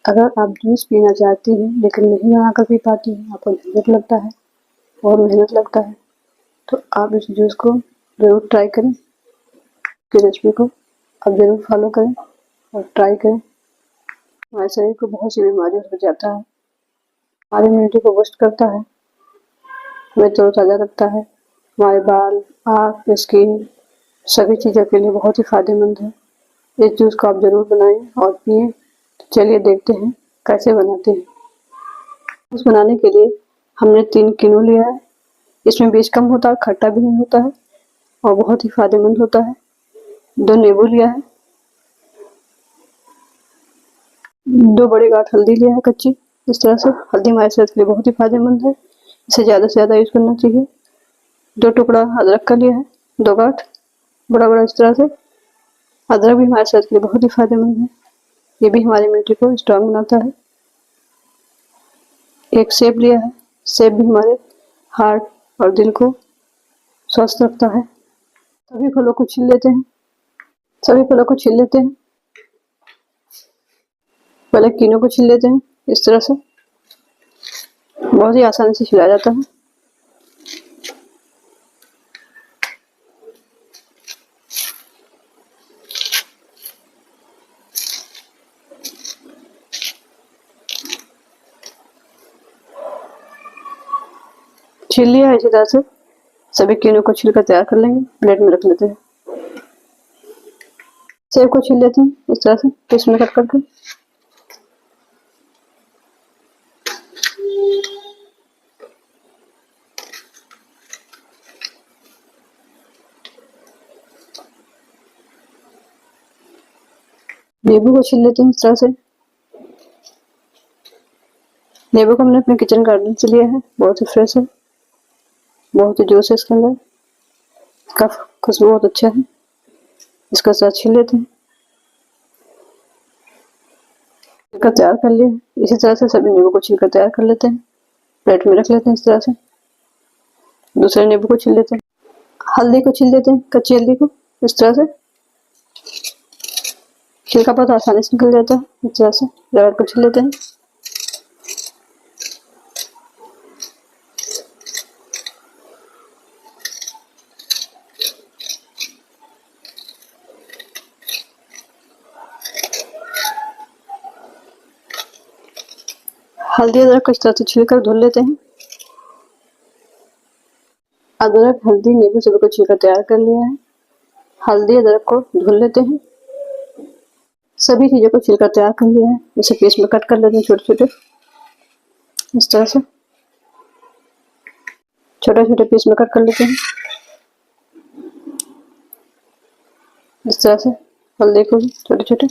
अगर आप जूस पीना चाहती हैं लेकिन नहीं बनाकर पी पाती हैं, आपको झंझट लगता है और मेहनत लगता है, तो आप इस जूस को ज़रूर ट्राई करें। की रेसिपी को आप ज़रूर फॉलो करें और ट्राई करें। हमारे शरीर को बहुत सी बीमारियों से बचाता है, हमारी इम्यूनिटी को बूस्ट करता है, हमें तरोताज़ा रखता है, हमारे बाल, आँख, स्किन सभी चीज़ों के लिए बहुत ही फ़ायदेमंद है। इस जूस को आप ज़रूर बनाएं और पिएं। तो चलिए देखते हैं कैसे बनाते हैं। जूस बनाने के लिए हमने 3 किलो लिया है। इसमें बीज कम होता है, खट्टा भी नहीं होता है और बहुत ही फ़ायदेमंद होता है। 2 नींबू लिया है, 2 बड़े गाँठ हल्दी लिया है कच्ची। इस तरह से हल्दी हमारे सेहत के लिए बहुत ही फ़ायदेमंद है, इसे ज़्यादा से ज़्यादा यूज़ करना चाहिए। 2 टुकड़ा अदरक का लिया है, 2 गाँठ बड़ा-बड़ा इस तरह से। अदरक भी हमारे सेहत के लिए बहुत ही फ़ायदेमंद है, ये भी हमारी इम्यूनिटी को स्ट्रॉन्ग बनाता है। 1 सेब लिया है, सेब भी हमारे हार्ट और दिल को स्वस्थ रखता है। सभी फलों को छील लेते हैं। पहले तीनों को छील लेते हैं इस तरह से, बहुत ही आसानी से छिला जाता है। छील लिया है इसी तरह से, सभी तीनों को छील कर तैयार कर लेंगे। प्लेट में रख लेते हैं। सेब को छील लेते हैं इस तरह से पीस में कट करके। नींबू को छील लेते हैं इस तरह से। नींबू को हमने अपने किचन गार्डन से लिया है, बहुत ही फ्रेश है, बहुत ही जूस है इसके अंदर, इसका खुशबू बहुत अच्छा है। इसका साथ छील लेते हैं। छिलका तैयार कर लिया, इसी तरह से सभी नींबू को छिलकर तैयार कर लेते हैं। प्लेट में रख लेते हैं इस तरह से। दूसरे नींबू को छील लेते हैं। हल्दी को छील लेते हैं, कच्ची हल्दी को इस तरह से। छिलका बहुत आसानी से निकल जाता है, इस तरह से रगड़ कर छील लेते हैं। हल्दी अदरक को इस तरह से छील कर धुल लेते हैं। अदरक, हल्दी, नींबू सभी को छील कर तैयार कर लिया है। हल्दी अदरक को धुल लेते हैं। सभी चीज़ों को छील कर तैयार कर लिया है। इसे पीस में कट कर लेते हैं छोटे-छोटे इस तरह से। छोटे-छोटे पीस में कट कर लेते हैं इस तरह से। हल्दी को भी छोटे-छोटे।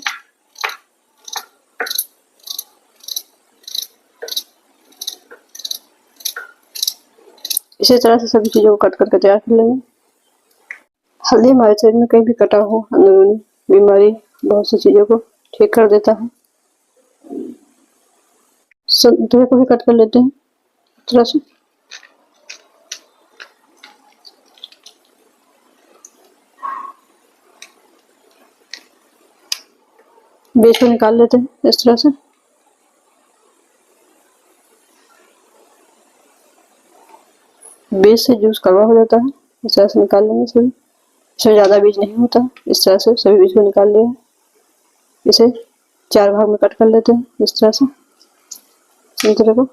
इसी तरह से सभी चीज़ों को कट करके तैयार कर लेंगे। हल्दी हमारे शरीर में कहीं भी कटा हो अंदरूनी बीमारी बहुत सी चीज़ों को ठीक कर देता है। संतरे को भी कट कर लेते हैं इस तरह से। बीज को निकाल लेते हैं इस तरह से। बीज से जूस कड़वा हो जाता है, इस तरह से निकाल लेंगे सभी। इसमें ज़्यादा बीज नहीं होता, इस तरह से सभी बीज को निकाल लिया है। इसे 4 भाग में कट कर लेते हैं इस तरह से संतरे को।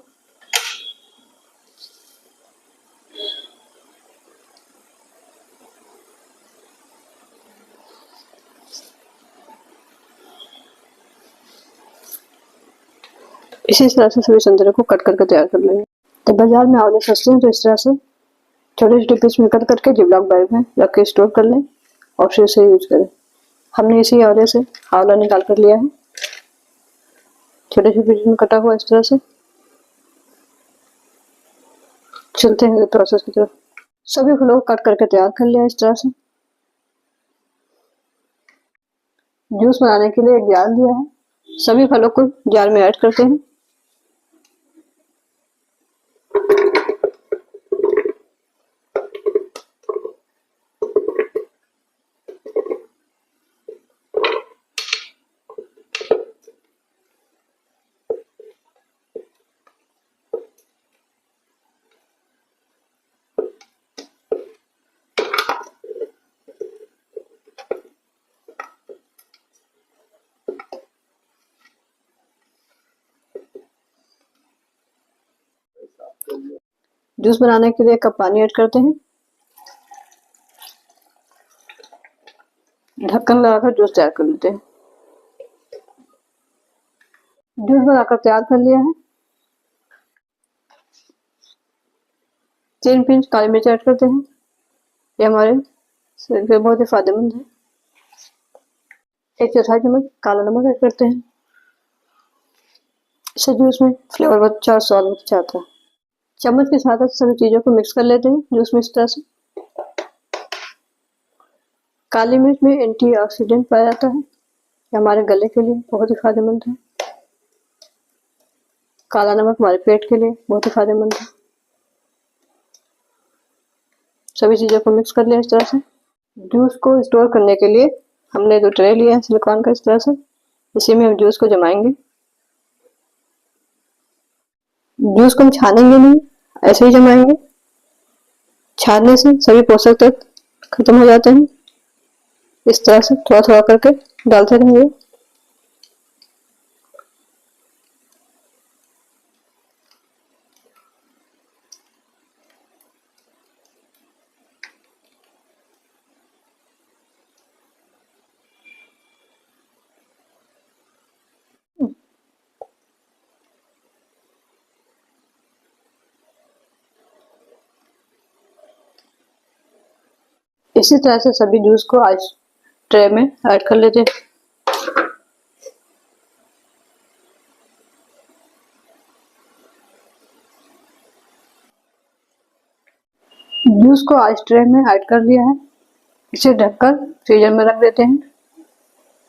इसी तरह से सभी संतरे को कट करके तैयार कर लेंगे। तो बाजार में आंवले सस्ते हैं, तो इस तरह से छोटे-छोटे पीस में कट करके जिपलॉक बैग में रख के स्टोर कर लें और फिर से यूज करें। हमने इसी आंवले से आंवला निकाल कर लिया है, छोटे-छोटे पीस में कटा हुआ इस तरह से। चलते हैं प्रोसेस की तरफ। सभी फलों को कट करके तैयार कर लिया इस तरह से। जूस बनाने के लिए एक जार लिया है, सभी फलों को जार में ऐड करते हैं। जूस बनाने के लिए 1 कप पानी ऐड करते हैं। ढक्कन लगाकर जूस तैयार कर लेते हैं। जूस बनाकर तैयार कर लिया है। 3 पिंच काली मिर्च ऐड करते हैं। ये हमारे शरीर के बहुत ही फायदेमंद है। 1/4 चम्मच काला नमक ऐड करते हैं। इससे जूस में फ्लेवर बहुत अच्छा और स्वाद बहुत अच्छा आता है। चम्मच के साथ सभी चीजों को मिक्स कर लेते हैं जूस में इस तरह से। काली मिर्च में एंटीऑक्सीडेंट पाया जाता है। ये हमारे गले के लिए बहुत ही फायदेमंद है। काला नमक हमारे पेट के लिए बहुत ही फायदेमंद है। सभी चीजों को मिक्स कर लिया इस तरह से। जूस को स्टोर करने के लिए हमने 2 ट्रे लिया है सिलिकॉन का इस तरह से। इसी में हम जूस को जमाएंगे। जूस को हम छानेंगे नहीं, ऐसे ही जमाएंगे। छानने से सभी पोषक तत्व खत्म हो जाते हैं। इस तरह से थोड़ा थोड़ा करके डालते रहेंगे। इसी तरह से सभी जूस को आइस ट्रे में ऐड कर लेते हैं। जूस को आइस ट्रे में ऐड कर दिया है। इसे ढककर फ्रीजर में रख देते हैं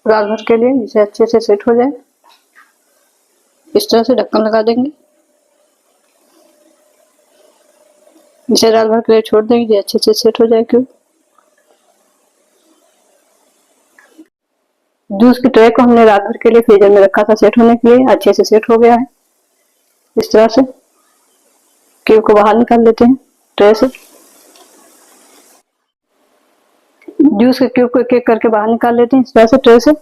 रात भर के लिए, जिसे अच्छे से सेट हो जाए। इस तरह से ढक्कन लगा देंगे। इसे रात भर के लिए छोड़ देंगे, अच्छे से सेट हो जाए। क्यों जूस की ट्रे को हमने रात भर के लिए फ्रीजर में रखा था सेट होने के लिए, अच्छे से सेट हो गया है। इस तरह से क्यूब को बाहर निकाल लेते हैं ट्रे से। जूस के क्यूब को एक एक करके बाहर निकाल लेते हैं इस तरह से ट्रे से।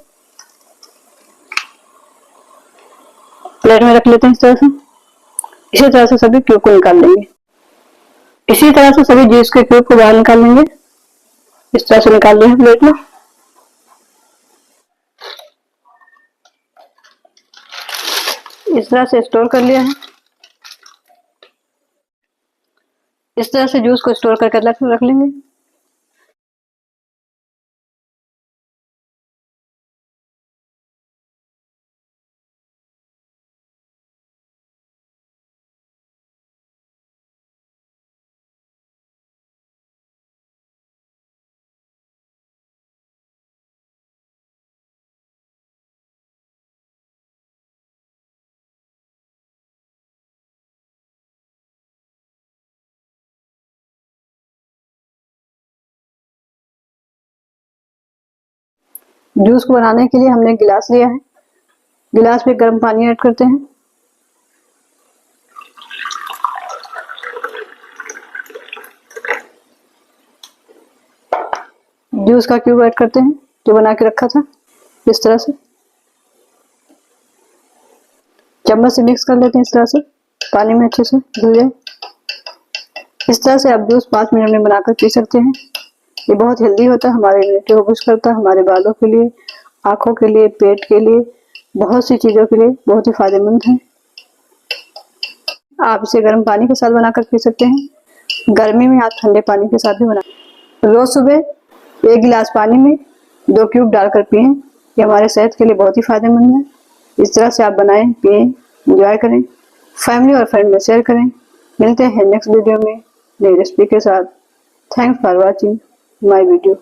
प्लेट में रख लेते हैं इस तरह से। इसी तरह से सभी क्यूब को निकाल लेंगे। इसी तरह से सभी जूस के क्यूब को बाहर निकाल लेंगे। इस तरह से निकाल लिया प्लेट में। इस तरह से स्टोर कर लिया है। इस तरह से जूस को स्टोर करके रख लेंगे। जूस को बनाने के लिए हमने गिलास लिया है। गिलास में गर्म पानी ऐड करते हैं। जूस का क्यूब ऐड करते हैं जो बना के रखा था इस तरह से। चम्मच से मिक्स कर लेते हैं इस तरह से, पानी में अच्छे से घुल जाए। इस तरह से आप जूस 5 मिनट में बनाकर पी सकते हैं। ये बहुत हेल्दी होता है, हमारे इम्यूनिटी को बूस्ट करता है, हमारे बालों के लिए, आंखों के लिए, पेट के लिए, बहुत सी चीजों के लिए बहुत ही फायदेमंद है। आप इसे गर्म पानी के साथ बनाकर पी सकते हैं। गर्मी में आप ठंडे पानी के साथ भी बना। रोज सुबह 1 गिलास पानी में 2 क्यूब डालकर पिए। ये हमारे सेहत के लिए बहुत ही फायदेमंद है। इस तरह से आप बनाएं, पिए, एंजॉय करें, फैमिली और फ्रेंड में शेयर करें। मिलते हैं नेक्स्ट वीडियो में नई रेसिपी के साथ। Thanks for watching my video.